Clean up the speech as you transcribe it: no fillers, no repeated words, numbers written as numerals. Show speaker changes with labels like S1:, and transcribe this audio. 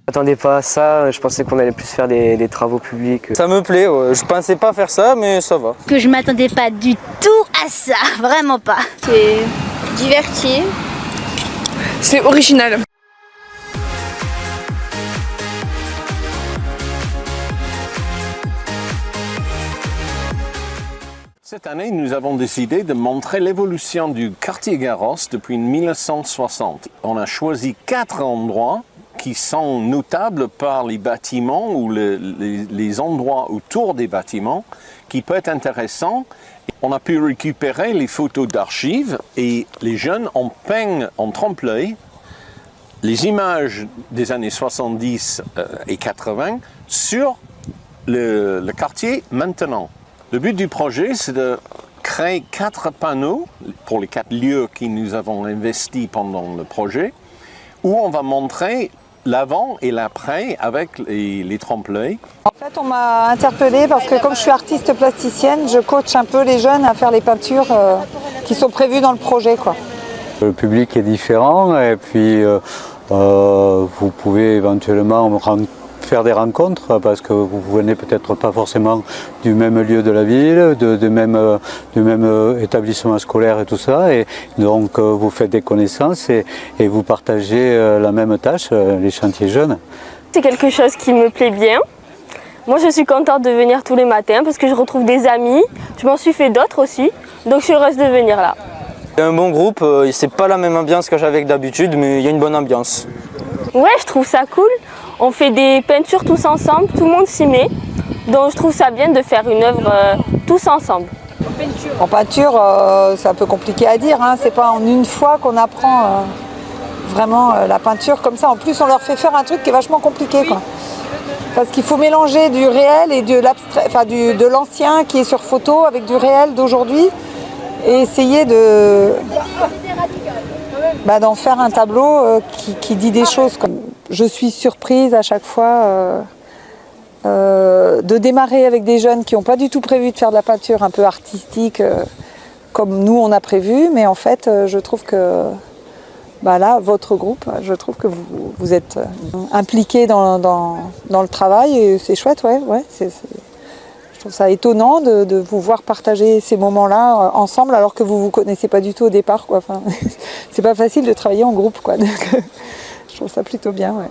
S1: Je m'attendais pas à ça, je pensais qu'on allait plus faire des travaux publics.
S2: Ça me plaît, ouais. Je pensais pas faire ça, mais ça va.
S3: Que je m'attendais pas du tout à ça, vraiment pas.
S4: C'est diverti.
S5: C'est original.
S6: Cette année, nous avons décidé de montrer l'évolution du quartier Garros depuis 1960. On a choisi 4 endroits qui sont notables par les bâtiments ou les endroits autour des bâtiments qui peuvent être intéressants. On a pu récupérer les photos d'archives et les jeunes ont peint en trompe-l'œil les images des années 70 et 80 sur le quartier maintenant. Le but du projet, c'est de créer 4 panneaux pour les 4 lieux que nous avons investis pendant le projet, où on va montrer l'avant et l'après avec les trompe-l'œil.
S7: En fait, on m'a interpellée parce que comme je suis artiste plasticienne, je coach un peu les jeunes à faire les peintures qui sont prévues dans le projet, quoi.
S8: Le public est différent et puis vous pouvez éventuellement faire des rencontres parce que vous venez peut-être pas forcément du même lieu de la ville, du même établissement scolaire et tout ça, et donc vous faites des connaissances et vous partagez la même tâche, les chantiers jeunes.
S9: C'est quelque chose qui me plaît bien. Moi je suis contente de venir tous les matins parce que je retrouve des amis, je m'en suis fait d'autres aussi, donc je suis heureuse de venir là.
S2: Il y a un bon groupe, c'est pas la même ambiance que j'avais d'habitude, mais il y a une bonne ambiance.
S9: Ouais, je trouve ça cool. On fait des peintures tous ensemble, tout le monde s'y met. Donc je trouve ça bien de faire une œuvre tous ensemble.
S7: En peinture, c'est un peu compliqué à dire, hein. C'est pas en une fois qu'on apprend vraiment la peinture comme ça. En plus, on leur fait faire un truc qui est vachement compliqué, quoi. Parce qu'il faut mélanger du réel et de l'abstrait, enfin de l'ancien qui est sur photo avec du réel d'aujourd'hui et essayer d'en faire un tableau qui dit des choses. Je suis surprise à chaque fois de démarrer avec des jeunes qui n'ont pas du tout prévu de faire de la peinture un peu artistique comme nous on a prévu, mais en fait je trouve que là, votre groupe, je trouve que vous êtes impliqués dans le travail et c'est chouette, ouais. Je trouve ça étonnant de vous voir partager ces moments-là ensemble alors que vous ne vous connaissez pas du tout au départ, quoi. Enfin, c'est pas facile de travailler en groupe, quoi. Donc, je trouve ça plutôt bien, ouais.